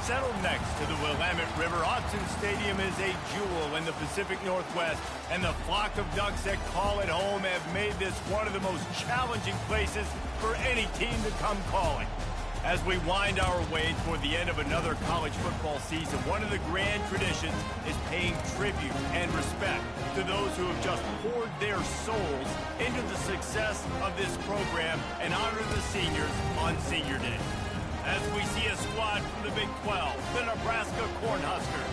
Settled next to the Willamette River, Autzen Stadium is a jewel in the Pacific Northwest, and the flock of Ducks that call it home have made this one of the most challenging places for any team to come calling. As we wind our way toward the end of another college football season, one of the grand traditions is paying tribute and respect to those who have just poured their souls into the success of this program and honor the seniors on Senior Day. As we see a squad from the Big 12, the Nebraska Cornhuskers,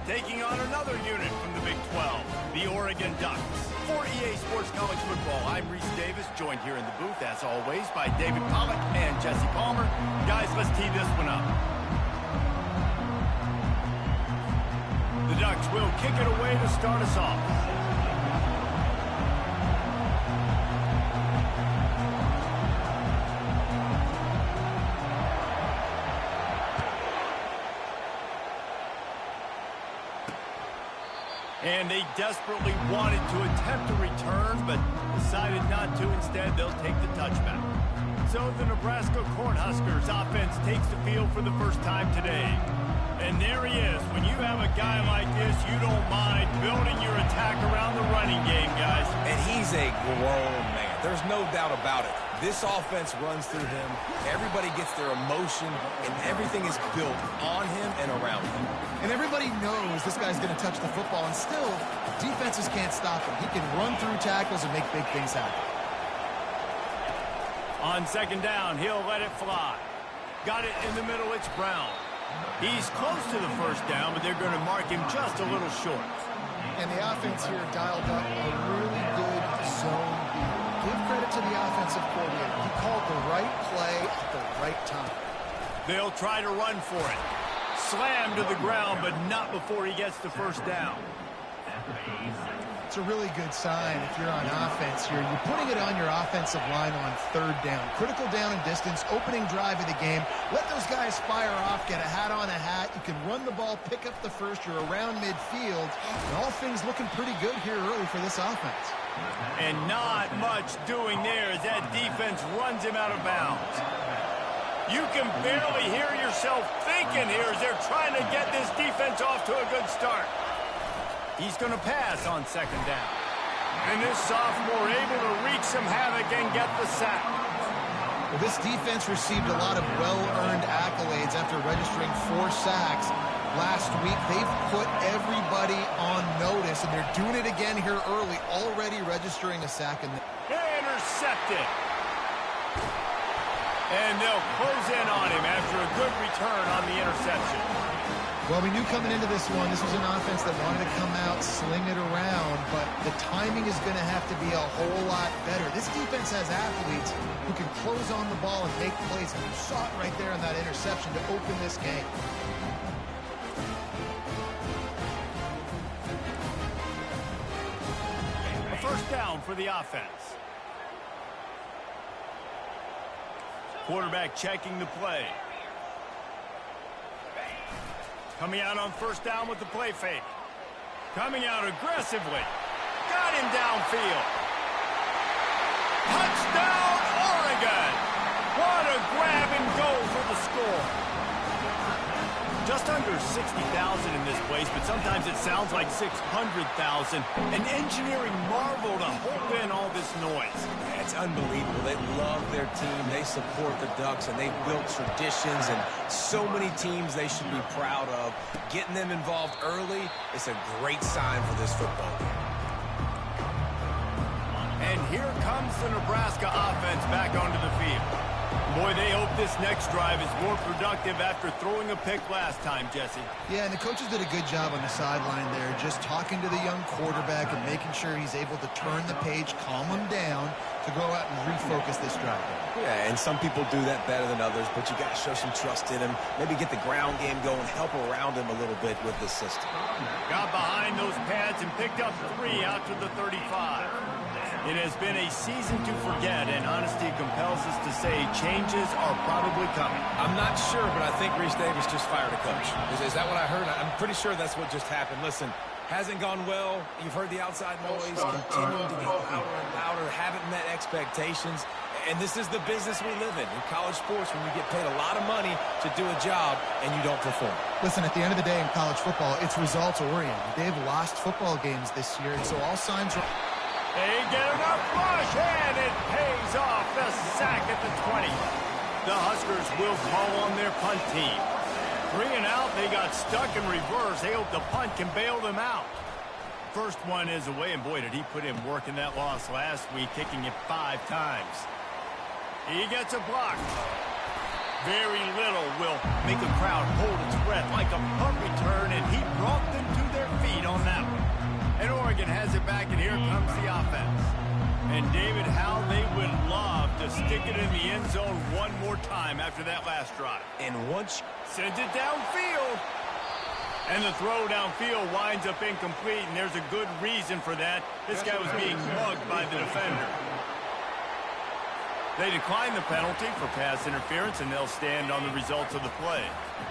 taking on another unit from the Big 12, the Oregon Ducks. For EA Sports College Football, I'm Reese Davis, joined here in the booth, as always, by David Pollack and Jesse Palmer. Guys, let's tee this one up. The Ducks will kick it away to start us off. And they desperately wanted to attempt a return, but decided not to. Instead, they'll take the touchback. So the Nebraska Cornhuskers offense takes the field for the first time today. And there he is. When you have a guy like this, you don't mind building your attack around the running game, guys. And he's a grown man. There's no doubt about it. This offense runs through him. Everybody gets their emotion, and everything is built on him and around him. And everybody knows this guy's going to touch the football, and still, defenses can't stop him. He can run through tackles and make big things happen. On second down, he'll let it fly. Got it in the middle, it's Brown. He's close to the first down, but they're going to mark him just a little short. And the offense here dialed up a really good zone beat. Give credit to the offensive coordinator. He called the right play at the right time. They'll try to run for it. Slammed to the ground, but not before he gets the first down. It's a really good sign if you're on offense here. You're putting it on your offensive line on third down. Critical down and distance, opening drive of the game. Let those guys fire off, get a hat on a hat. You can run the ball, pick up the first. You're around midfield. And all things looking pretty good here early for this offense. And not much doing there as that defense runs him out of bounds. You can barely hear yourself thinking here as they're trying to get this defense off to a good start. He's going to pass on second down. And this sophomore able to wreak some havoc and get the sack. Well, this defense received a lot of well-earned accolades after registering 4 sacks last week. They've put everybody on notice, and they're doing it again here early, already registering a sack. Intercepted. And they'll close in on him after a good return on the interception. Well, we knew coming into this one, this was an offense that wanted to come out, sling it around, but the timing is going to have to be a whole lot better. This defense has athletes who can close on the ball and make plays, and you saw it right there on that interception to open this game. A first down for the offense. Quarterback checking the play. Coming out on first down with the play fake. Coming out aggressively. Got him downfield. Touchdown, Oregon! What a grab and go for the score. Just under 60,000 in this place, but sometimes it sounds like 600,000. An engineering marvel to hold in all this noise. It's unbelievable. They love their team. They support the Ducks, and they've built traditions and so many teams they should be proud of. Getting them involved early is a great sign for this football game. And here comes the Nebraska offense back onto the field. Boy, they hope this next drive is more productive after throwing a pick last time, Jesse. Yeah, and the coaches did a good job on the sideline there, just talking to the young quarterback and making sure he's able to turn the page, calm him down, to go out and refocus this drive. Yeah, and some people do that better than others, but you got to show some trust in him. Maybe get the ground game going, help around him a little bit with this system. Got behind those pads and picked up 3 out to the 35. It has been a season to forget, and honesty compels us to say changes are probably coming. I'm not sure, but I think Reese Davis just fired a coach. Is that what I heard? I'm pretty sure that's what just happened. Listen, hasn't gone well. You've heard the outside noise, continuing to get louder and louder, haven't met expectations. And this is the business we live in college sports, when you get paid a lot of money to do a job and you don't perform. Listen, at the end of the day in college football, it's results-oriented. They've lost football games this year, and so all signs are... They get enough rush, and it pays off. The sack at the 20. The Huskers will call on their punt team. 3 and out, they got stuck in reverse. They hope the punt can bail them out. First one is away, and boy, did he put in work in that loss last week, kicking it 5 times. He gets a block. Very little will make a crowd hold its breath like a punt return, and he brought them to their feet on that one. And Oregon has it back, and here comes the offense. And David, how they would love to stick it in the end zone one more time after that last drive. And once sends it downfield. And the throw downfield winds up incomplete, and there's a good reason for that. This guy was being mugged by the defender. They decline the penalty for pass interference, and they'll stand on the results of the play.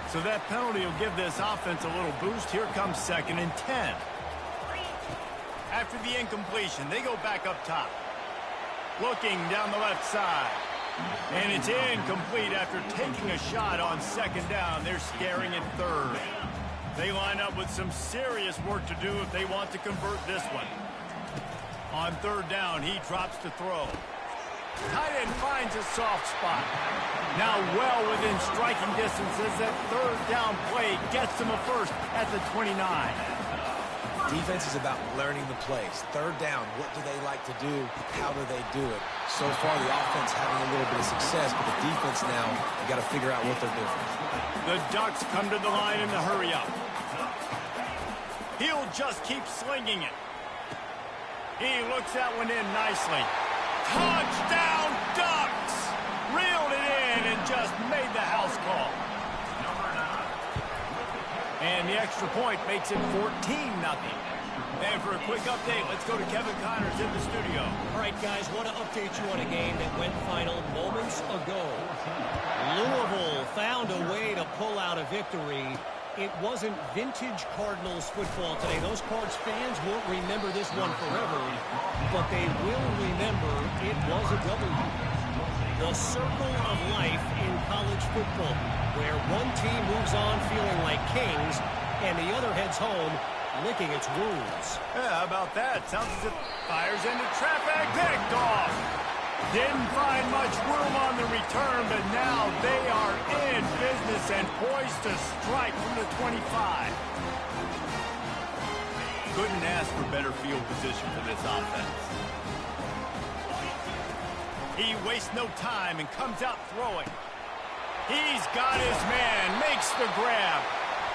So that penalty will give this offense a little boost. Here comes 2nd and 10. After the incompletion, they go back up top. Looking down the left side. And it's incomplete after taking a shot on 2nd down. They're scaring it 3rd. They line up with some serious work to do if they want to convert this one. On 3rd down, he drops to throw. Tight end finds a soft spot. Now well within striking distance as that 3rd down play gets them a first at the 29. defense is about learning the plays. 3rd down, what do they like to do? How do they do it? So far, the offense having a little bit of success, but the defense now, they got to figure out what they're doing. The Ducks come to the line in the hurry up. He'll just keep slinging it. He looks that one in nicely. Touchdown, Ducks! Reeled it in and just made the house call. And the extra point makes it 14-0. And for a quick update, let's go to Kevin Connors in the studio. All right, guys, want to update you on a game that went final moments ago. Louisville found a way to pull out a victory. It wasn't vintage Cardinals football today. Those Cards fans won't remember this one forever, but they will remember it was a W. The circle of life in college football, where one team moves on feeling like kings, and the other heads home licking its wounds. Yeah, how about that? Sounds as if fires into traffic. Picked off. Didn't find much room on the return, but now they are in business and poised to strike from the 25. Couldn't ask for better field position for this offense. He wastes no time and comes out throwing. He's got his man, makes the grab.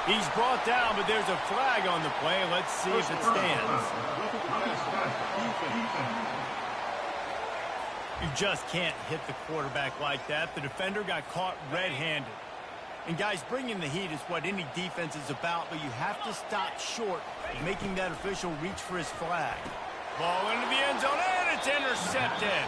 He's brought down, but there's a flag on the play. Let's see if it stands. You just can't hit the quarterback like that. The defender got caught red-handed. And guys, bringing the heat is what any defense is about, but you have to stop short of making that official reach for his flag. Ball into the end zone, and it's intercepted.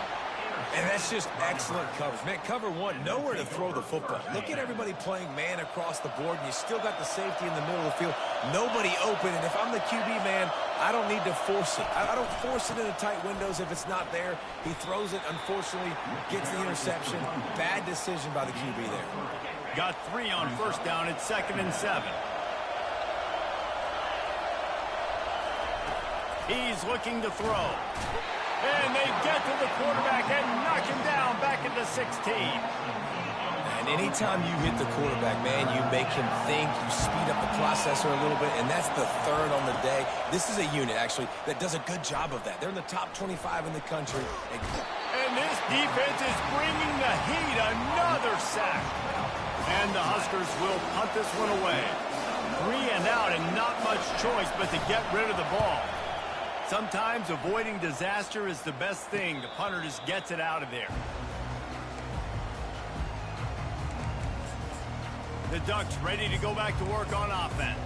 And that's just excellent coverage. Man, cover one, nowhere to throw the football. Look at everybody playing man across the board, and you still got the safety in the middle of the field. Nobody open, and if I'm the QB, man, I don't need to force it. I don't force it into tight windows if it's not there. He throws it, unfortunately, gets the interception. Bad decision by the QB there. Got 3 on 1st down. It's 2nd and 7. He's looking to throw. And they get to the quarterback and knock him down back at the 16. And anytime you hit the quarterback, man, you make him think, you speed up the processor a little bit, and that's the 3rd on the day. This is a unit, actually, that does a good job of that. They're in the top 25 in the country. And this defense is bringing the heat. Another sack. And the Huskers will punt this one away. 3 and out, and not much choice but to get rid of the ball. Sometimes avoiding disaster is the best thing. The punter just gets it out of there. The Ducks ready to go back to work on offense.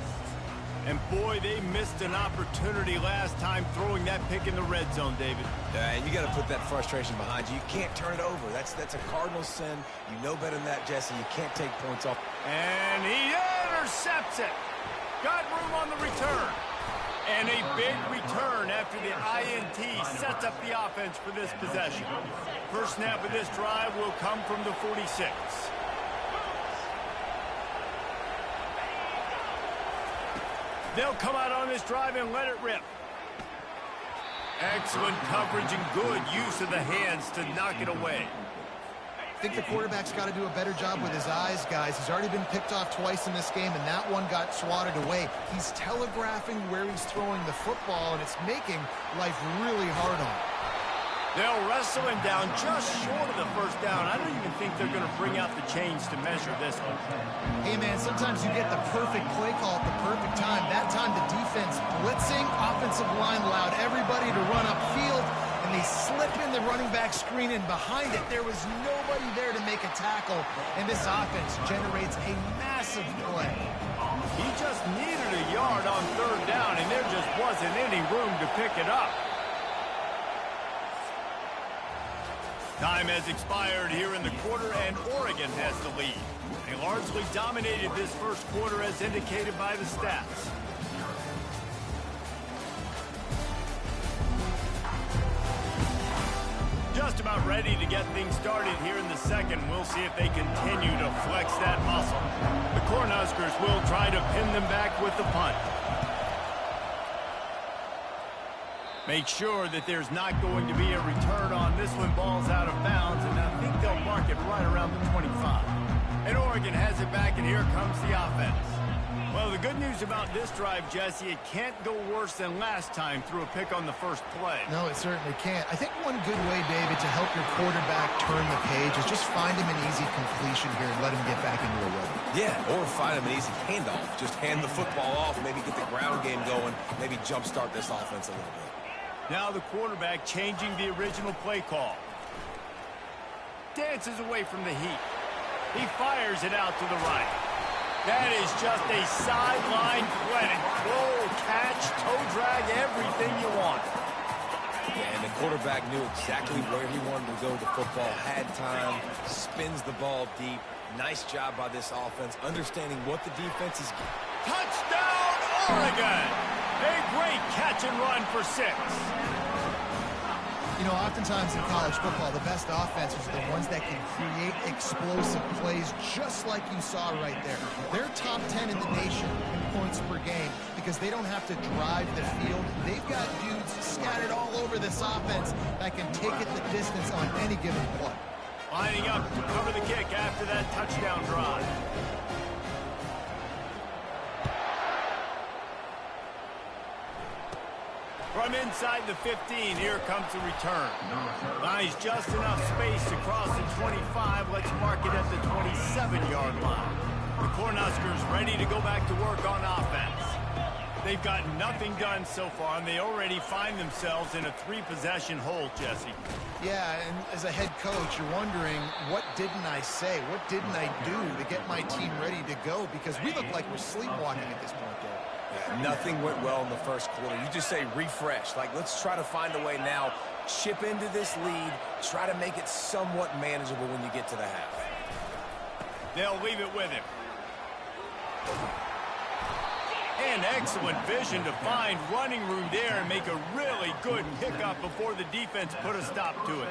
And boy, they missed an opportunity last time throwing that pick in the red zone, David. And you got to put that frustration behind you. You can't turn it over. That's a Cardinal sin. You know better than that, Jesse. You can't take points off. And he intercepts it. Got room on the return. And a big return after the INT sets up the offense for this possession. First snap of this drive will come from the 46. They'll come out on this drive and let it rip. Excellent coverage and good use of the hands to knock it away. I think the quarterback's got to do a better job with his eyes, guys. He's already been picked off twice in this game, and that one got swatted away. He's telegraphing where he's throwing the football, and it's making life really hard on him. They'll wrestle him down just short of the first down. I don't even think they're going to bring out the chains to measure this one. Hey, man, sometimes you get the perfect play call at the perfect time. That time the defense blitzing, offensive line allowed everybody to run upfield, and they slip in the running back screen, and behind it there was nobody there to make a tackle, and this offense generates a massive play. He just needed a yard on third down, and there just wasn't any room to pick it up. Time has expired here in the quarter, and Oregon has the lead. They largely dominated this first quarter as indicated by the stats. Just about ready to get things started here in the second. We'll see if they continue to flex that muscle. The Cornhuskers will try to pin them back with the punt. Make sure that there's not going to be a return on this one. Ball's out of bounds, and I think they'll mark it right around the 25. And Oregon has it back, and here comes the offense. Well, the good news about this drive, Jesse, it can't go worse than last time through a pick on the first play. No, it certainly can't. I think one good way, David, to help your quarterback turn the page is just find him an easy completion here and let him get back into a rhythm. Yeah, or find him an easy handoff. Just hand the football off, maybe get the ground game going, maybe jumpstart this offense a little bit. Now the quarterback changing the original play call. Dances away from the heat. He fires it out to the right. That is just a sideline credit. Throw, catch, toe drag, everything you want. Yeah, and the quarterback knew exactly where he wanted to go with the football, had time, spins the ball deep. Nice job by this offense, understanding what the defense is getting. Touchdown, Oregon! A great catch and run for 6. You know, oftentimes in college football, the best offenses are the ones that can create explosive plays just like you saw right there. They're top 10 in the nation in points per game because they don't have to drive the field. They've got dudes scattered all over this offense that can take it the distance on any given play. Lining up to cover the kick after that touchdown drive. From inside the 15, here comes the return. Buys just enough space to cross the 25. Let's mark it at the 27-yard line. The Cornhuskers ready to go back to work on offense. They've got nothing done so far, and they already find themselves in a 3-possession hole, Jesse. Yeah, and as a head coach, you're wondering, what didn't I say? What didn't I do to get my team ready to go? Because we look like we're sleepwalking at this point, Dave. Yeah, nothing went well in the first quarter. You just say refresh. Like, let's try to find a way now. Chip into this lead. Try to make it somewhat manageable when you get to the half. They'll leave it with him. And excellent vision to find running room there and make a really good pickup before the defense put a stop to it.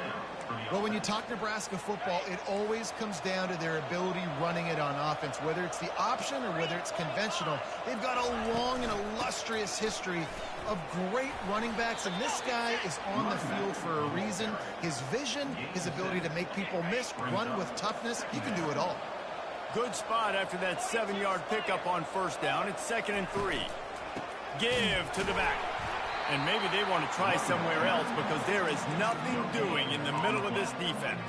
Well, when you talk Nebraska football, it always comes down to their ability running it on offense, whether it's the option or whether it's conventional. They've got a long and illustrious history of great running backs, and this guy is on the field for a reason. His vision, his ability to make people miss, run with toughness, he can do it all. Good spot after that 7-yard pickup on first down. It's 2nd and 3. Give to the back. And maybe they want to try somewhere else because there is nothing doing in the middle of this defense.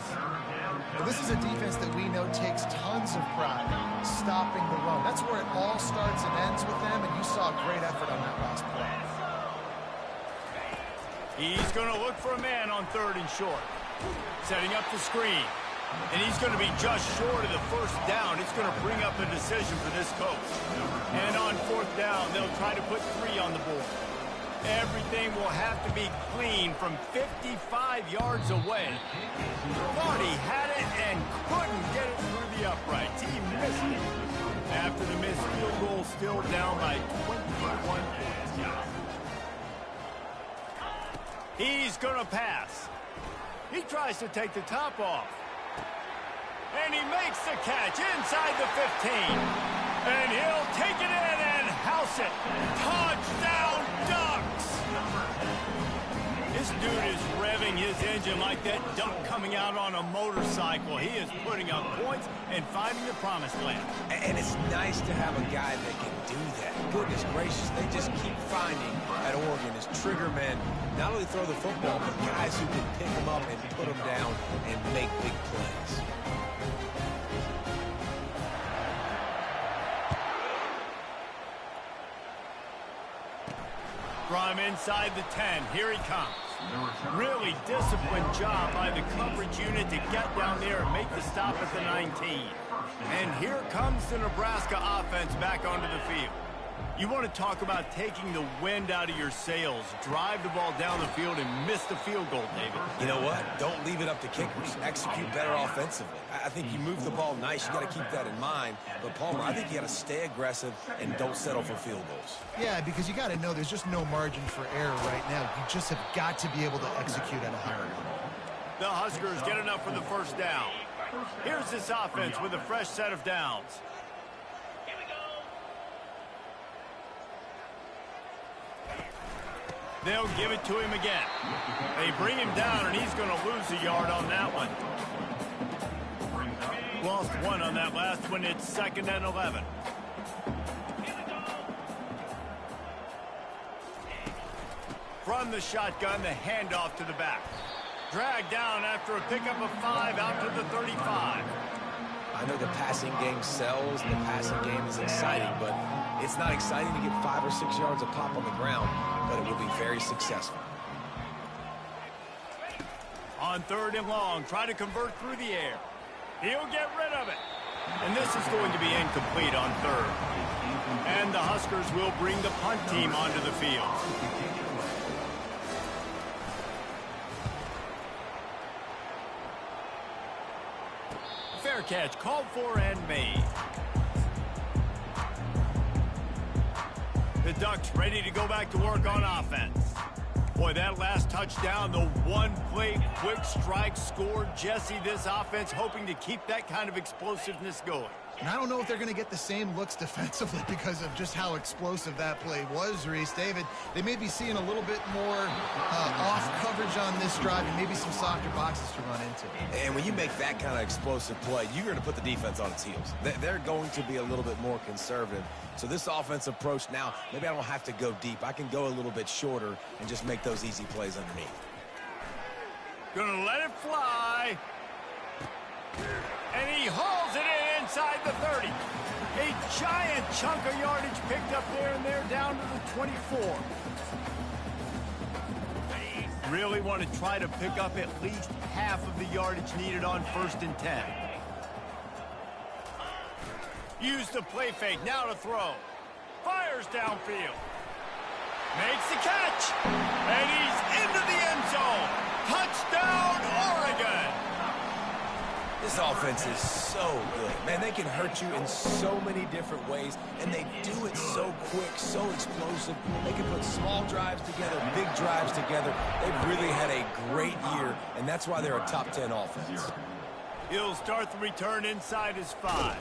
Well, this is a defense that we know takes tons of pride stopping the run. That's where it all starts and ends with them, and you saw a great effort on that last play. He's going to look for a man on 3rd and short. Setting up the screen. And he's going to be just short of the first down. It's going to bring up a decision for this coach. And on 4th down, they'll try to put 3 on the board. Everything will have to be clean from 55 yards away. Thought he had it and couldn't get it through the uprights. He missed it. After the missed field goal, still down by 21 points. He's going to pass. He tries to take the top off. And he makes the catch inside the 15. And he'll take it in and house it. Touchdown, Ducks! This dude is revving his engine like that duck coming out on a motorcycle. He is putting up points and finding the promised land. And it's nice to have a guy that can do that. Goodness gracious, they just keep finding at Oregon as trigger men not only throw the football, but guys who can pick them up and put them down and make big plays. From inside the 10, here he comes. Really disciplined job by the coverage unit to get down there and make the stop at the 19. And here comes the Nebraska offense back onto the field. You want to talk about taking the wind out of your sails. Drive the ball down the field and miss the field goal, David. You know what? Don't leave it up to kickers. Execute better offensively. I think you move the ball nice. You got to keep that in mind. But, Palmer, I think you got to stay aggressive and don't settle for field goals. Yeah, because you got to know there's just no margin for error right now. You just have got to be able to execute at a higher level. The Huskers get enough for the first down. Here's this offense with a fresh set of downs. They'll give it to him again. They bring him down, and he's going to lose a yard on that one. Lost one on that last one. It's 2nd and 11. From the shotgun, the handoff to the back. Dragged down after a pickup of 5 out to the 35. I know the passing game sells, the passing game is exciting, but it's not exciting to get 5 or 6 yards a pop on the ground, but it will be very successful. On 3rd and long, try to convert through the air. He'll get rid of it. And this is going to be incomplete on 3rd. And the Huskers will bring the punt team onto the field. Fair catch called for and made. The Ducks ready to go back to work on offense. Boy, that last touchdown, the one-play quick strike scored. Jesse, this offense hoping to keep that kind of explosiveness going. And I don't know if they're going to get the same looks defensively because of just how explosive that play was, Reese. David, they may be seeing a little bit more off coverage on this drive and maybe some softer boxes to run into. And when you make that kind of explosive play, you're going to put the defense on its heels. They're going to be a little bit more conservative. So this offense approach now, maybe I don't have to go deep. I can go a little bit shorter and just make those easy plays underneath. Gonna let it fly. And he hauls it in inside the 30. A giant chunk of yardage picked up there, and they're down to the 24. Really want to try to pick up at least half of the yardage needed on 1st and 10. Use the play fake, now to throw. Fires downfield. Makes the catch. And he's into the end zone. Touchdown, Oregon. This offense is so good. Man, they can hurt you in so many different ways, and they do it so quick, so explosive. They can put small drives together, big drives together. They've really had a great year, and that's why they're a top 10 offense. He'll start the return inside his 5.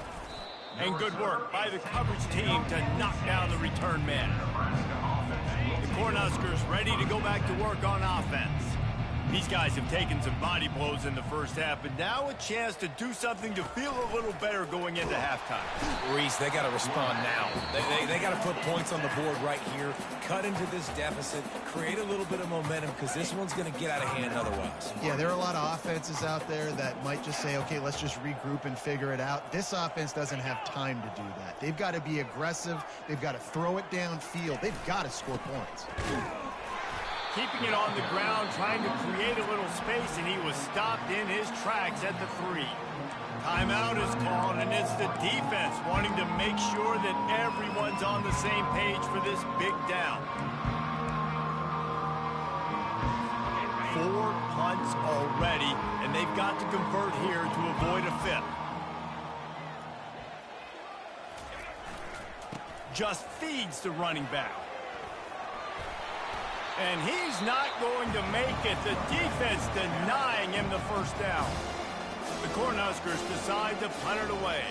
And good work by the coverage team to knock down the return man. The Cornhuskers ready to go back to work on offense. These guys have taken some body blows in the first half, but now a chance to do something to feel a little better going into halftime. Reese, they got to respond now. They got to put points on the board right here, cut into this deficit, create a little bit of momentum, because this one's going to get out of hand otherwise. Yeah, there are a lot of offenses out there that might just say, okay, let's just regroup and figure it out. This offense doesn't have time to do that. They've got to be aggressive. They've got to throw it downfield. They've got to score points. Keeping it on the ground, trying to create a little space, and he was stopped in his tracks at the 3. Timeout is called, and it's the defense wanting to make sure that everyone's on the same page for this big down. 4 punts already, and they've got to convert here to avoid a 5th. Just feeds the running back. And he's not going to make it. The defense denying him the first down. The Cornhuskers decide to punt it away.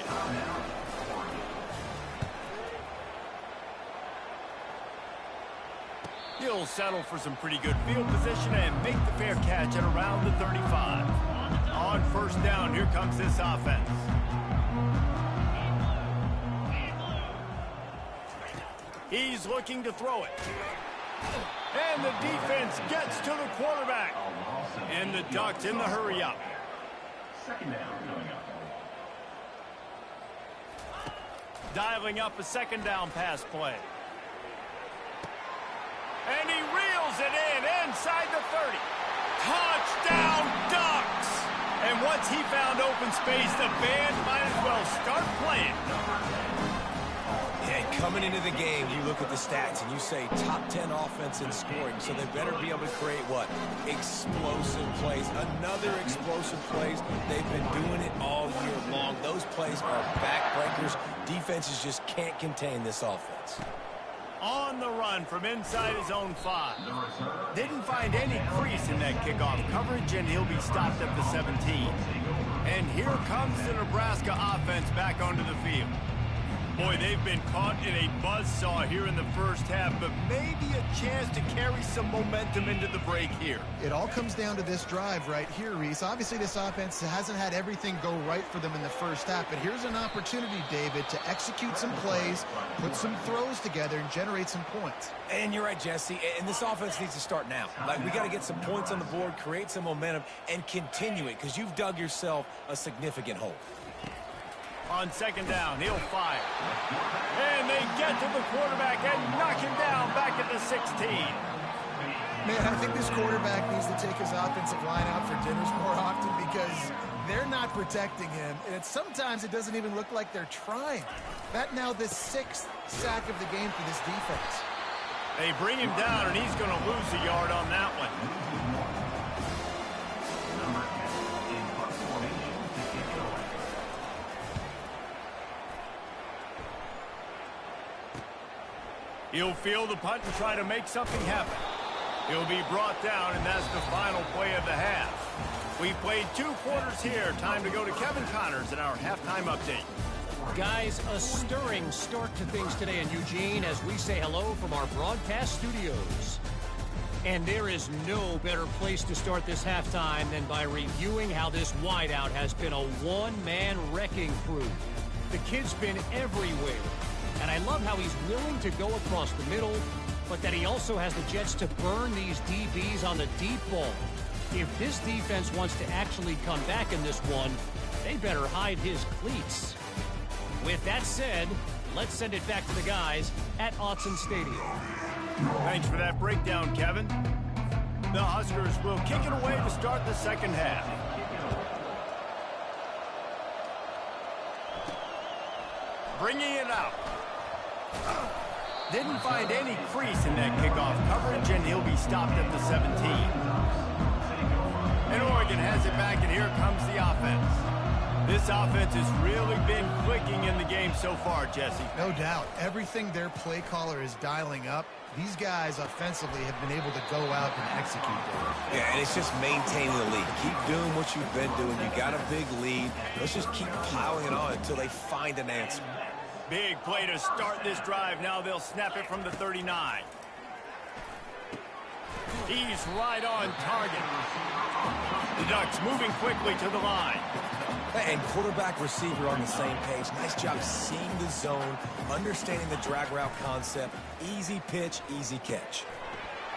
He'll settle for some pretty good field position and make the fair catch at around the 35. On first down, here comes this offense. He's looking to throw it. And the defense gets to the quarterback. And the Ducks in the hurry-up. Dialing up a second down pass play. And he reels it in inside the 30. Touchdown, Ducks! And once he found open space, the band might as well start playing. Yeah, coming into the game, you look at the stats and you say top 10 offense in scoring, so they better be able to create what? Explosive plays. Another explosive plays. They've been doing it all year long. Those plays are backbreakers. Defenses just can't contain this offense. On the run from inside his own 5. Didn't find any crease in that kickoff coverage, and he'll be stopped at the 17. And here comes the Nebraska offense back onto the field. Boy, they've been caught in a buzzsaw here in the first half, but maybe a chance to carry some momentum into the break here. It all comes down to this drive right here, Reese. Obviously, this offense hasn't had everything go right for them in the first half, but here's an opportunity, David, to execute some plays, put some throws together, and generate some points. And you're right, Jesse, and this offense needs to start now. Like, we got to get some points on the board, create some momentum, and continue it, because you've dug yourself a significant hole. On second down, he'll fire. And they get to the quarterback and knock him down back at the 16. Man, I think this quarterback needs to take his offensive line out for dinners more often because they're not protecting him. And sometimes it doesn't even look like they're trying. That now the 6th sack of the game for this defense. They bring him down, and he's going to lose a yard on that one. He'll field the punt and try to make something happen. He'll be brought down, and that's the final play of the half. We've played 2 quarters here. Time to go to Kevin Connors in our halftime update. Guys, a stirring start to things today in Eugene as we say hello from our broadcast studios. And there is no better place to start this halftime than by reviewing how this wideout has been a one-man wrecking crew. The kid's been everywhere. And I love how he's willing to go across the middle, but that he also has the jets to burn these DBs on the deep ball. If this defense wants to actually come back in this one, they better hide his cleats. With that said, let's send it back to the guys at Autzen Stadium. Thanks for that breakdown, Kevin. The Huskers will kick it away to start the second half. Bringing it out. Didn't find any crease in that kickoff coverage, and he'll be stopped at the 17. And Oregon has it back, and here comes the offense. This offense has really been clicking in the game so far, Jesse. No doubt. Everything their play caller is dialing up, these guys offensively have been able to go out and execute there. Yeah, and it's just maintaining the lead. Keep doing what you've been doing. You got a big lead. Let's just keep piling it on until they find an answer. Big play to start this drive. Now they'll snap it from the 39. He's right on target. The Ducks moving quickly to the line. And quarterback receiver on the same page. Nice job seeing the zone, understanding the drag route concept. Easy pitch, easy catch.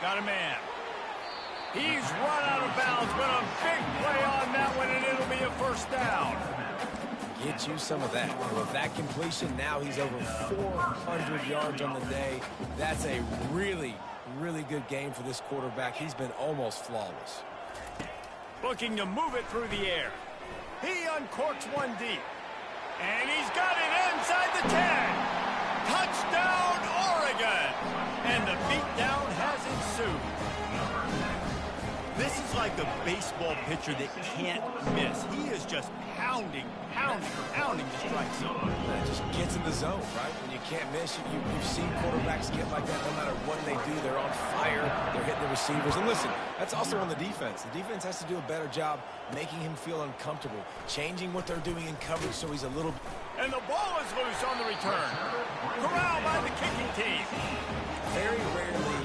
Got a man. He's run out of bounds, but a big play on that one, and it'll be a first down. Get you some of that. And with that completion, now he's over 400 yards on the day. That's a really, really good game for this quarterback. He's been almost flawless. Looking to move it through the air. He uncorks one deep. And he's got it inside the 10. Touchdown, Oregon. And the beatdown has ensued. This is like a baseball pitcher that can't miss. He is just pounding the strike zone. It just gets in the zone, right? When you can't miss, you've seen quarterbacks get like that no matter what they do. They're on fire. They're hitting the receivers. And listen, that's also on the defense. The defense has to do a better job making him feel uncomfortable, changing what they're doing in coverage so he's a little... And the ball is loose on the return. Corralled by the kicking team. Very rarely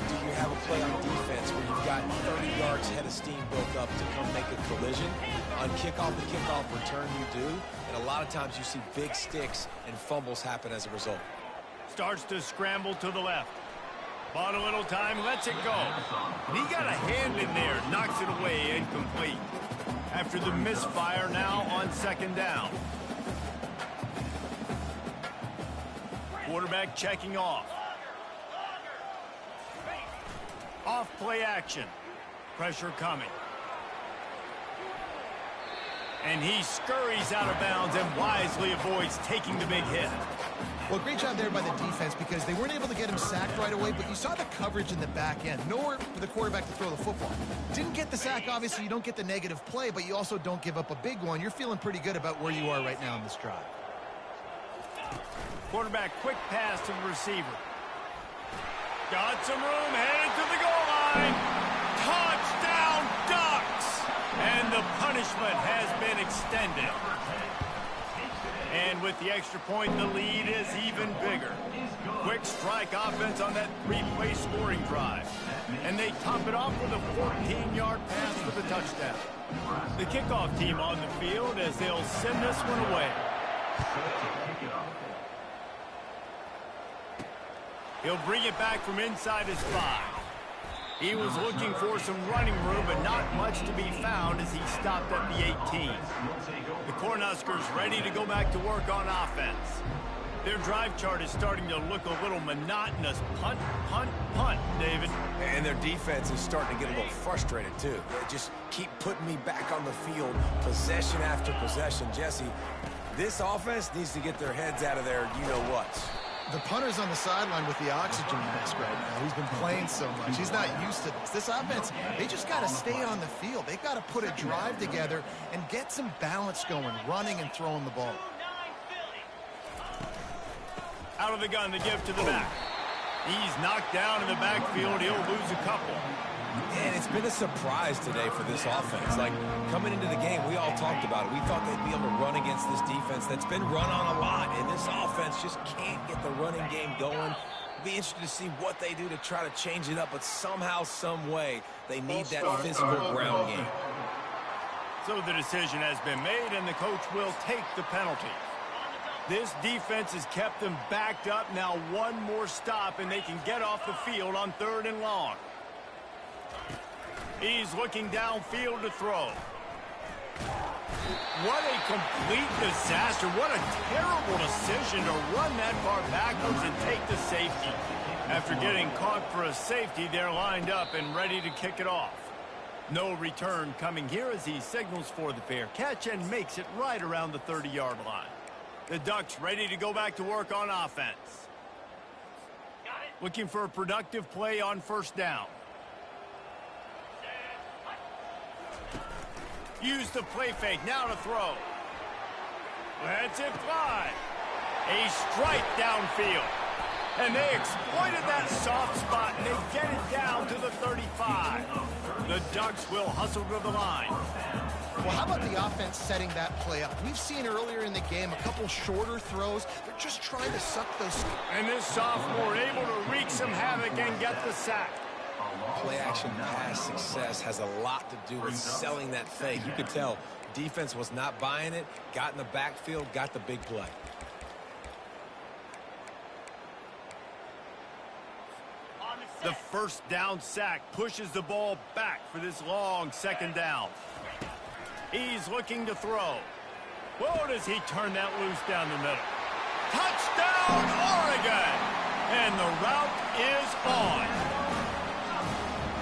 do you have a play on defense where you've got 30 yards head of steam built up to come make a collision. On kickoff and kickoff return, you do. And a lot of times you see big sticks and fumbles happen as a result. Starts to scramble to the left. Bought a little time, lets it go. And he got a hand in there, knocks it away, incomplete. After the misfire, now on second down. Quarterback checking off. Off play action. Pressure coming. And he scurries out of bounds and wisely avoids taking the big hit. Well, great job there by the defense because they weren't able to get him sacked right away, but you saw the coverage in the back end. Nowhere for the quarterback to throw the football. Didn't get the sack, obviously. You don't get the negative play, but you also don't give up a big one. You're feeling pretty good about where you are right now in this drive. Quarterback, quick pass to the receiver. Got some room, headed to the goal line. Touchdown, Ducks! And the punishment has been extended. And with the extra point, the lead is even bigger. Quick strike offense on that three-play scoring drive. And they top it off with a 14-yard pass for the touchdown. The kickoff team on the field as they'll send this one away. He'll bring it back from inside his 5. He was looking for some running room, but not much to be found as he stopped at the 18. The Cornhuskers ready to go back to work on offense. Their drive chart is starting to look a little monotonous. Punt, punt, punt, David. And their defense is starting to get a little frustrated, too. They just keep putting me back on the field, possession after possession. Jesse, this offense needs to get their heads out of their you-know-whats. The punter's on the sideline with the oxygen mask right now. He's been playing so much. He's not used to this. This offense, they just got to stay on the field. They've got to put a drive together and get some balance going, running and throwing the ball. Out of the gun, the give to the back. He's knocked down in the backfield. He'll lose a couple. And it's been a surprise today for this offense. Like, coming into the game, we all talked about it. We thought they'd be able to run against this defense that's been run on a lot, and this offense just can't get the running game going. It'll be interesting to see what they do to try to change it up, but somehow, some way, they need that physical ground game. So the decision has been made, and the coach will take the penalty. This defense has kept them backed up. Now one more stop, and they can get off the field on 3rd and long. He's looking downfield to throw. What a complete disaster. What a terrible decision to run that far backwards and take the safety. After getting caught for a safety, they're lined up and ready to kick it off. No return coming here as he signals for the fair catch and makes it right around the 30-yard line. The Ducks ready to go back to work on offense. Looking for a productive play on 1st down. Use the play fake, now to throw. Lets it fly. A strike downfield. And they exploited that soft spot, and they get it down to the 35. The Ducks will hustle to the line. Well, how about the offense setting that play up? We've seen earlier in the game a couple shorter throws. They're just trying to suck those. And this sophomore able to wreak some havoc and get the sack. Play-action pass success has a lot to do with selling that fake. You could tell defense was not buying it, got in the backfield, got the big play. The 1st down sack pushes the ball back for this long 2nd down. He's looking to throw. Whoa, does he turn that loose down the middle? Touchdown, Oregon! And the route is on.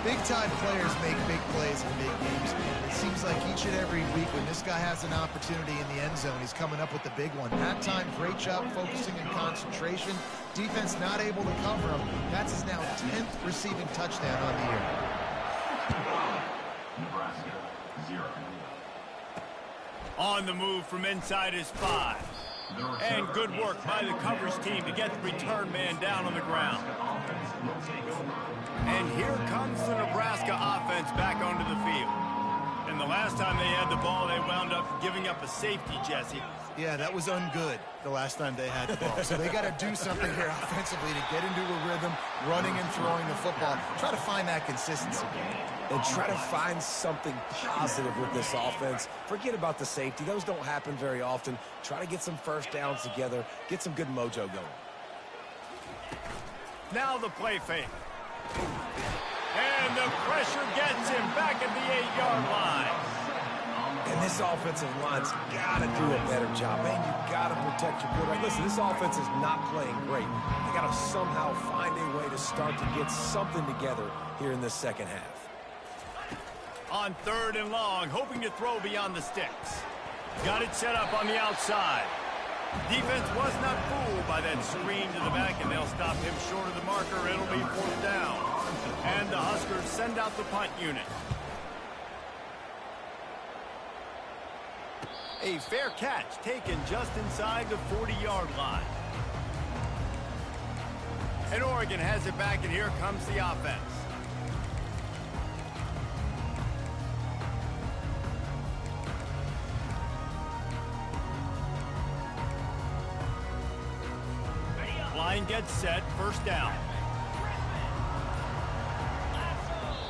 Big-time players make big plays in big games. It seems like each and every week when this guy has an opportunity in the end zone, he's coming up with the big one. That time, great job focusing and concentration. Defense not able to cover him. That's his now 10th receiving touchdown on the year. On the move from inside his 5. And good work by the coverage team to get the return man down on the ground. And here comes the Nebraska offense back onto the field. And the last time they had the ball, they wound up giving up a safety, Jesse. Yeah, that was ungood the last time they had the ball. So they got to do something here offensively to get into a rhythm, running and throwing the football. Try to find that consistency. And try to find something positive with this offense. Forget about the safety. Those don't happen very often. Try to get some first downs together. Get some good mojo going. Now the play fake. And the pressure gets him back at the 8-yard line. And this offensive line's got to do a better job. Man, you got to protect your quarterback. Listen, this offense is not playing great. They got to somehow find a way to start to get something together here in this second half. On 3rd and long, hoping to throw beyond the sticks. Got it set up on the outside. Defense was not fooled by that screen to the back, and they'll stop him short of the marker. It'll be 4th down. And the Huskers send out the punt unit. A fair catch taken just inside the 40-yard line. And Oregon has it back, and here comes the offense. Line gets set, 1st down.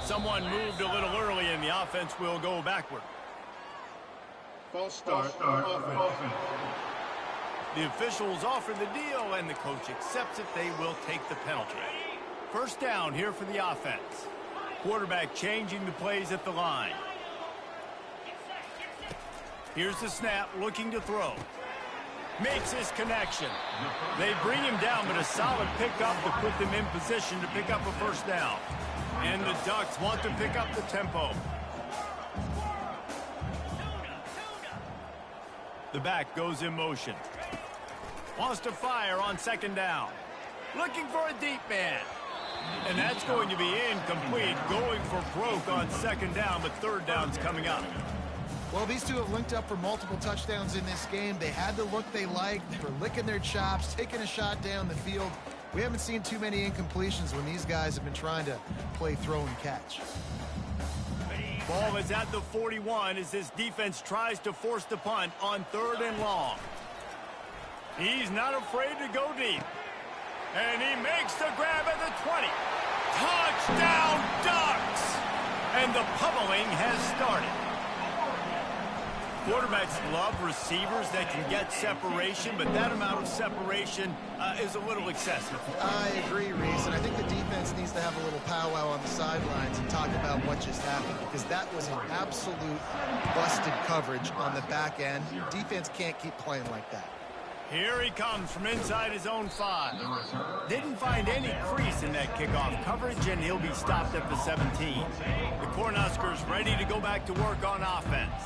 Someone moved a little early, and the offense will go backward. False start offense. The officials offer the deal, and the coach accepts it. They will take the penalty. 1st down here for the offense. Quarterback changing the plays at the line. Here's the snap, looking to throw. Makes his connection. They bring him down, but a solid pickup to put them in position to pick up a 1st down. And the Ducks want to pick up the tempo. The back goes in motion. Wants to fire on 2nd down. Looking for a deep man. And that's going to be incomplete. Going for broke on 2nd down, but 3rd down's coming up. Well, these two have linked up for multiple touchdowns in this game. They had the look they liked. They were licking their chops, taking a shot down the field. We haven't seen too many incompletions when these guys have been trying to play throw and catch. Ball is at the 41 as this defense tries to force the punt on 3rd and long. He's not afraid to go deep. And he makes the grab at the 20. Touchdown, Ducks! And the pummeling has started. Quarterbacks love receivers that can get separation, but that amount of separation is a little excessive. I agree, Reese, and I think the defense needs to have a little powwow on the sidelines and talk about what just happened, because that was an absolute busted coverage on the back end. Defense can't keep playing like that. Here he comes from inside his own 5. Didn't find any crease in that kickoff coverage, and he'll be stopped at the 17. The Cornhuskers ready to go back to work on offense.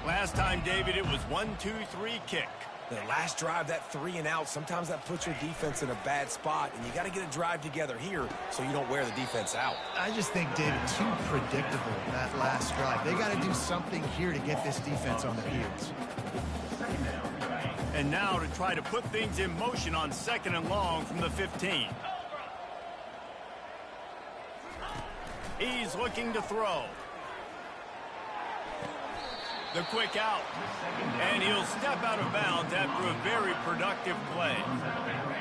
Last time, David, it was 1-2-3 kick. The last drive, that 3 and out, sometimes that puts your defense in a bad spot, and you got to get a drive together here so you don't wear the defense out. I just think, David, too predictable that last drive. They got to do something here to get this defense on their heels. And now to try to put things in motion on 2nd and long from the 15. He's looking to throw. The quick out. And he'll step out of bounds after a very productive play.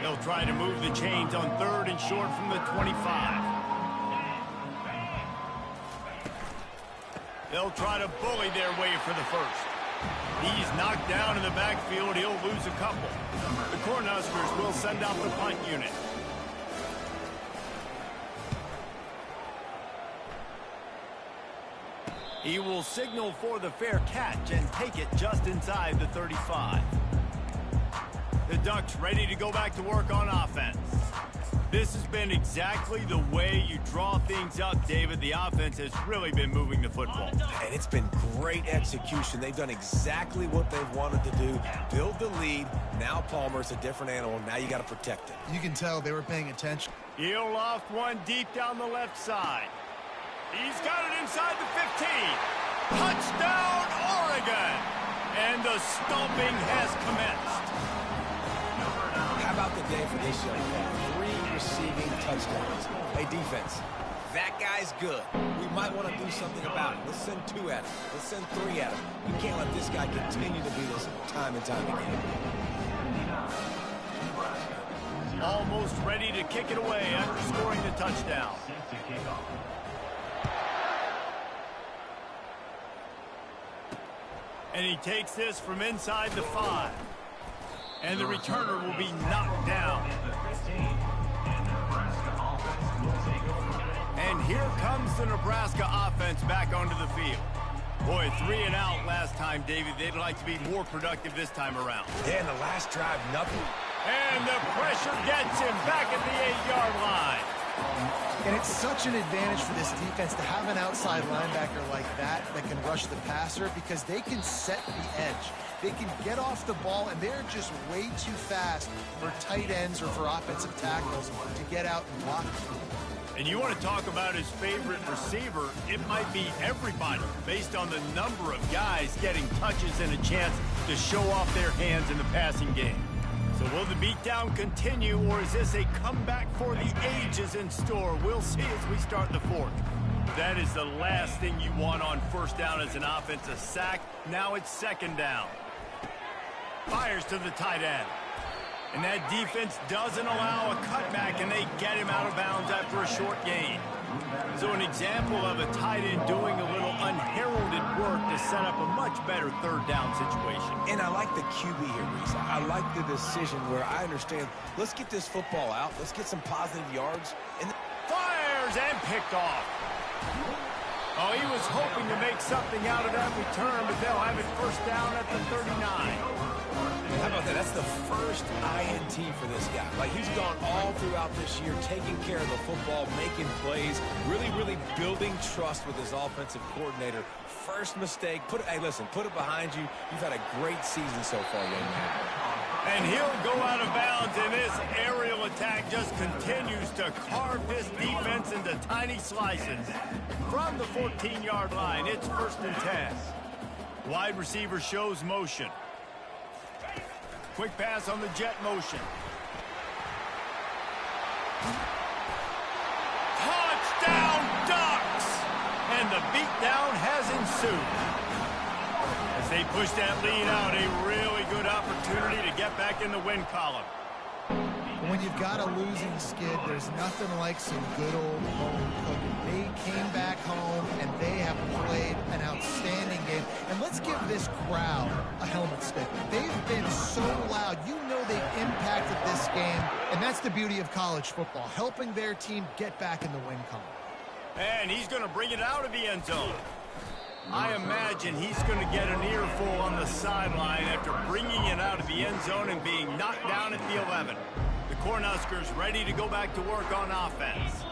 They'll try to move the chains on 3rd and short from the 25. They'll try to bully their way for the 1st. He's knocked down in the backfield. He'll lose a couple. The Cornhuskers will send out the punt unit. He will signal for the fair catch and take it just inside the 35. The Ducks ready to go back to work on offense. This has been exactly the way you draw things up, David. The offense has really been moving the football. And it's been great execution. They've done exactly what they've wanted to do. Build the lead. Now Palmer's a different animal. Now you got to protect it. You can tell they were paying attention. He'll loft one deep down the left side. He's got it inside the 15. Touchdown, Oregon! And the stomping has commenced. How about the day for this young man? 3 receiving touchdowns. Hey, defense, that guy's good. We might want to do something about it. Let's send 2 at him. Let's send 3 at him. You can't let this guy continue to beat us time and time again. Almost ready to kick it away after scoring the touchdown. And he takes this from inside the 5. And the returner will be knocked down. And here comes the Nebraska offense back onto the field. Boy, 3 and out last time, David. They'd like to be more productive this time around. Yeah, in the last drive, nothing. And the pressure gets him back at the 8-yard line. And it's such an advantage for this defense to have an outside linebacker like that can rush the passer, because they can set the edge. They can get off the ball, and they're just way too fast for tight ends or for offensive tackles to get out and block them. And you want to talk about his favorite receiver, it might be everybody, based on the number of guys getting touches and a chance to show off their hands in the passing game. So will the beatdown continue, or is this a comeback for the ages in store? We'll see as we start the 4th. That is the last thing you want on first down as an offense, a sack. Now it's 2nd down. Fires to the tight end. And that defense doesn't allow a cutback, and they get him out of bounds after a short gain. So an example of a tight end doing a little unheralded work to set up a much better 3rd down situation. And I like the QB here, Reese. I like the decision where I understand, let's get this football out. Let's get some positive yards. And fires and picked off. Oh, he was hoping to make something out of that return, but they'll have it 1st down at the 39. How about that? That's the first INT for this guy. Like, he's gone all throughout this year, taking care of the football, making plays, really building trust with his offensive coordinator. First mistake. Hey, listen, put it behind you. You've had a great season so far, young man. And he'll go out of bounds, and this aerial attack just continues to carve this defense into tiny slices. From the 14-yard line, it's 1st and 10. Wide receiver shows motion. Quick pass on the jet motion. Touchdown, Ducks! And the beatdown has ensued. As they push that lead out, a really good opportunity to get back in the win column. When you've got a losing skid, there's nothing like some good old home cooking. They came back home, and they have played an outstanding game. And let's give this crowd a helmet stick. They've been so loud. You know they've impacted this game, and that's the beauty of college football, helping their team get back in the win column. And he's going to bring it out of the end zone. I imagine he's going to get an earful on the sideline after bringing it out of the end zone and being knocked down at the 11. The Cornhuskers ready to go back to work on offense.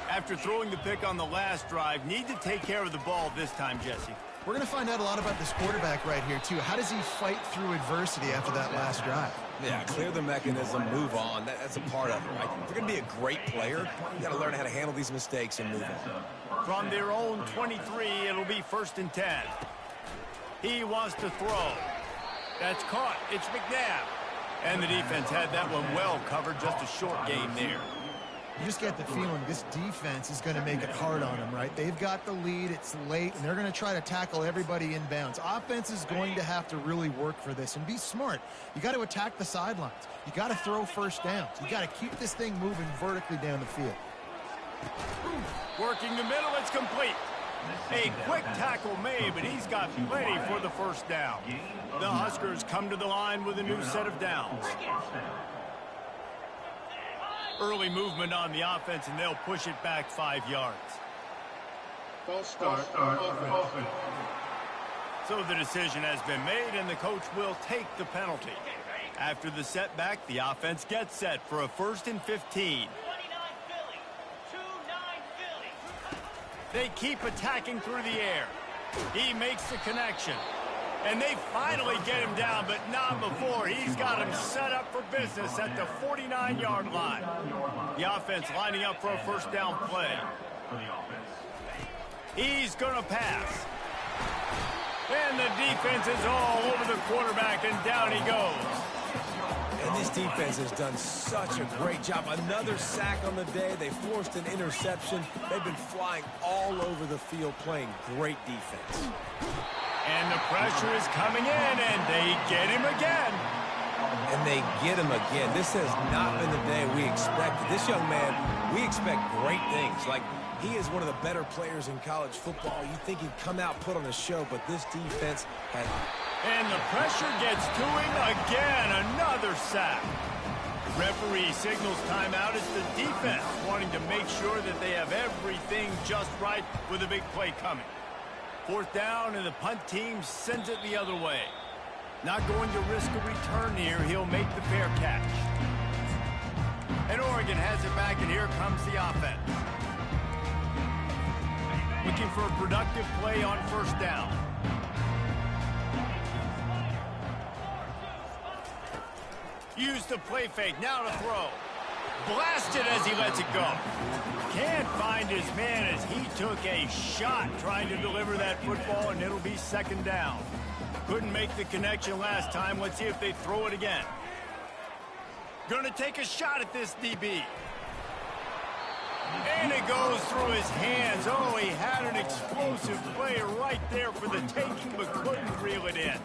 After throwing the pick on the last drive, need to take care of the ball this time, Jesse. We're going to find out a lot about this quarterback right here, too. How does he fight through adversity after that last drive? Yeah, clear the mechanism, move on. That's a part of it, right? If you're going to be a great player, you got to learn how to handle these mistakes and move on. From their own 23, it'll be 1st and 10. He wants to throw. That's caught. It's McNabb. And the defense had that one well covered, just a short gain there. You just get the feeling this defense is going to make it hard on them, right? They've got the lead, it's late, and they're going to try to tackle everybody inbounds. Offense is going to have to really work for this and be smart. You got to attack the sidelines. You got to throw 1st downs. You got to keep this thing moving vertically down the field. Working the middle, it's complete. A quick tackle made, but he's got plenty for the 1st down. The Huskers come to the line with a new set of downs. Early movement on the offense, and they'll push it back 5 yards. False start, offense. So the decision has been made, and the coach will take the penalty. After the setback, the offense gets set for a 1st and 15. They keep attacking through the air. He makes the connection. And they finally get him down, but not before. He's got him set up for business at the 49-yard line. The offense lining up for a 1st down play. He's going to pass. And the defense is all over the quarterback, and down he goes. And this defense has done such a great job. Another sack on the day. They forced an interception. They've been flying all over the field playing great defense. And the pressure is coming in, and they get him again. And they get him again. This has not been the day we expected. This young man, we expect great things. Like, he is one of the better players in college football. You think he'd come out, put on a show, but this defense has... And the pressure gets to him again. Another sack. Referee signals timeout. It's the defense wanting to make sure that they have everything just right with a big play coming. 4th down, and the punt team sends it the other way. Not going to risk a return here. He'll make the fair catch. And Oregon has it back, and here comes the offense. Looking for a productive play on 1st down. Use the play fake, now to throw. Blasted as he lets it go. Can't find his man as he took a shot trying to deliver that football, and it'll be 2nd down. Couldn't make the connection last time. Let's see if they throw it again. Gonna take a shot at this DB. And it goes through his hands. Oh, he had an explosive play right there for the taking, but couldn't reel it in.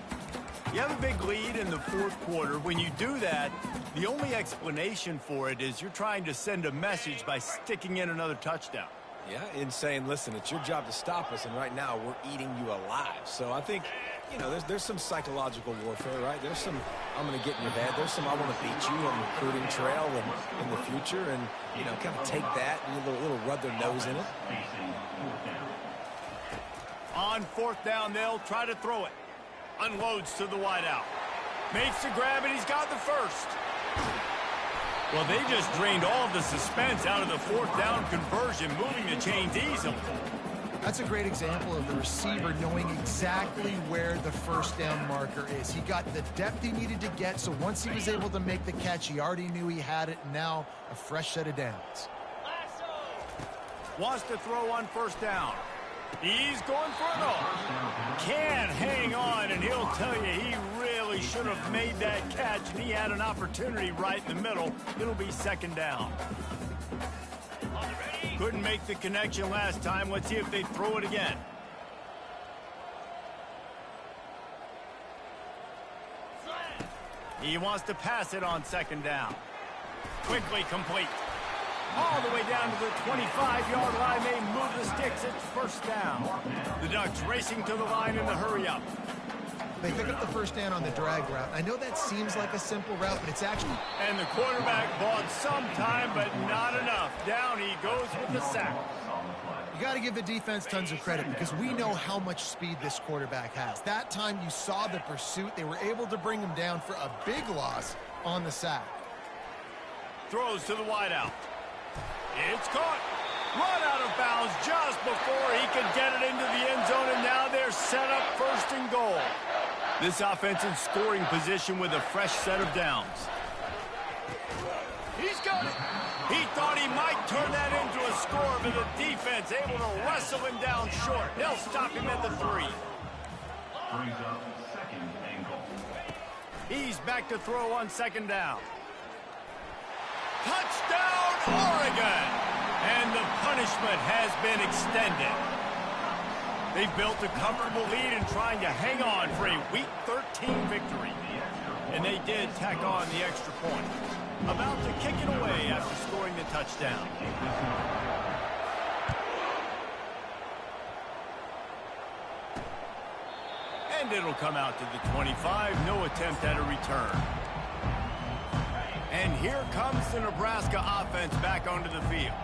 You have a big lead in the 4th quarter. When you do that, the only explanation for it is you're trying to send a message by sticking in another touchdown. Yeah, in saying, listen, it's your job to stop us, and right now we're eating you alive. So I think, you know, there's some psychological warfare, right? There's some, I'm going to get in your head. There's some, I want to beat you on the recruiting trail and in the future, and, you know, kind of take that and a little rub their nose in it. On 4th down, they'll try to throw it. Unloads to the wideout. Makes the grab, and he's got the first. Well, they just drained all of the suspense out of the 4th down conversion, moving the chains easily. That's a great example of the receiver knowing exactly where the 1st down marker is. He got the depth he needed to get, so once he was able to make the catch, he already knew he had it, and now a fresh set of downs. Wants to throw on 1st down. He's going for it all. Can't hang on, and he'll tell you he really should have made that catch, and he had an opportunity right in the middle. It'll be 2nd down. Couldn't make the connection last time. Let's see if they throw it again. He wants to pass it on 2nd down. Quickly complete. All the way down to the 25-yard line. They move the sticks. It's 1st down. The Ducks racing to the line in the hurry-up. They pick up the 1st down on the drag route. I know that seems like a simple route, but it's actually... And the quarterback bought some time, but not enough. Down he goes with the sack. You got to give the defense tons of credit because we know how much speed this quarterback has. That time you saw the pursuit. They were able to bring him down for a big loss on the sack. Throws to the wideout. It's caught. Run out of bounds just before he could get it into the end zone, and now they're set up 1st and goal. This offense in scoring position with a fresh set of downs. He's got it. He thought he might turn that into a score, but the defense able to wrestle him down short. They'll stop him at the 3. Brings up 2nd and goal. He's back to throw on 2nd down. Touchdown, Oregon! And the punishment has been extended. They've built a comfortable lead and trying to hang on for a Week 13 victory. And they did tack on the extra point. About to kick it away after scoring the touchdown. And it'll come out to the 25. No attempt at a return. And here comes the Nebraska offense back onto the field.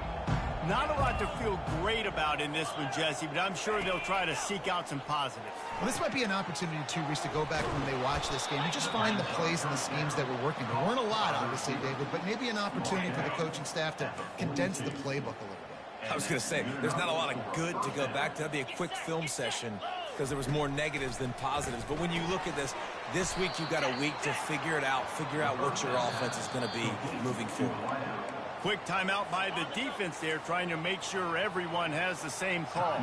Not a lot to feel great about in this one, Jesse, but I'm sure they'll try to seek out some positives. Well, this might be an opportunity, too, Reese, to go back when they watch this game and just find the plays and the schemes that were working. There weren't a lot, obviously, David, but maybe an opportunity for the coaching staff to condense the playbook a little bit. I was going to say, there's not a lot of good to go back to. That'd be a quick film session because there was more negatives than positives. But when you look at this week you've got a week to figure it out, figure out what your offense is going to be moving forward. Quick timeout by the defense there, trying to make sure everyone has the same call.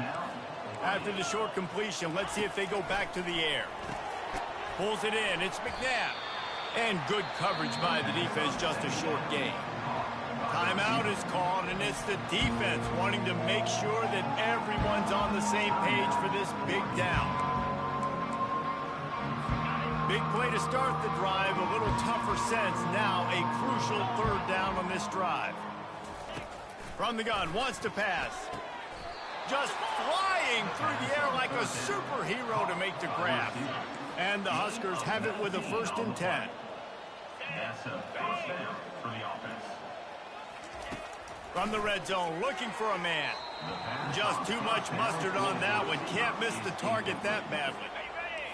After the short completion, let's see if they go back to the air. Pulls it in. It's McNabb. And good coverage by the defense, just a short gain. Timeout is called, and it's the defense wanting to make sure that everyone's on the same page for this big down. Big play to start the drive, a little tougher sense. Now a crucial third down on this drive. From the gun, wants to pass. Just flying through the air like a superhero to make the grab. And the Huskers have it with a 1st and 10. That's a first down for the offense. From the red zone, looking for a man. Just too much mustard on that one. Can't miss the target that badly.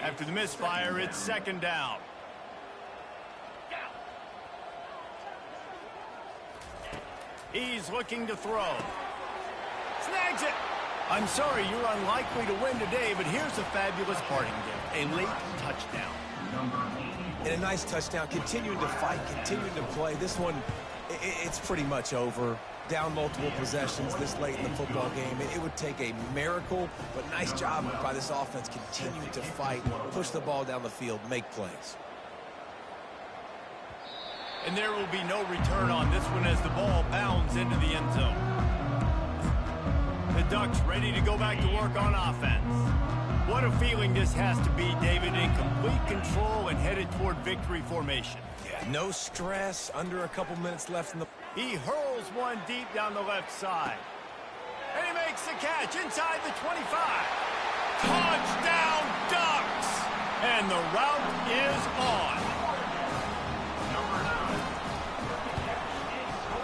After the misfire, it's 2nd down. He's looking to throw. Snags it. I'm sorry, you're unlikely to win today, but here's a fabulous parting gift. A late touchdown. And a nice touchdown, continuing to fight, continuing to play. This one, it's pretty much over. Down multiple possessions this late in the football game. It would take a miracle, but nice job by this offense continuing to fight, push the ball down the field, make plays. And there will be no return on this one as the ball bounds into the end zone. The Ducks ready to go back to work on offense. What a feeling this has to be, David, in complete control and headed toward victory formation. Yeah, no stress, under a couple minutes left in the... He hurls one deep down the left side. And he makes the catch inside the 25. Touchdown, Ducks! And the route is on.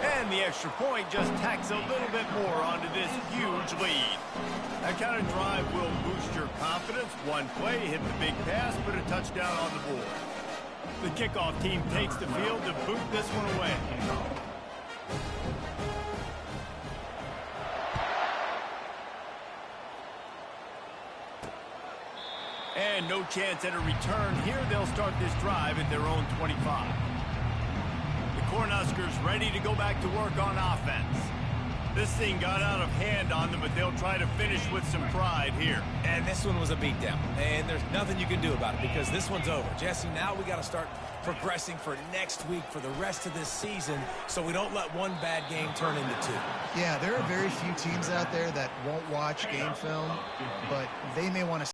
And the extra point just tacks a little bit more onto this huge lead. That kind of drive will boost your confidence. One play, hit the big pass, put a touchdown on the board. The kickoff team takes the field to boot this one away. And no chance at a return here. They'll start this drive at their own 25. The Cornhuskers ready to go back to work on offense. This thing got out of hand on them, but they'll try to finish with some pride here. And this one was a beatdown. And there's nothing you can do about it because this one's over. Jesse, now we got to start progressing for next week for the rest of this season so we don't let one bad game turn into two. Yeah, there are very few teams out there that won't watch game film, but they may want to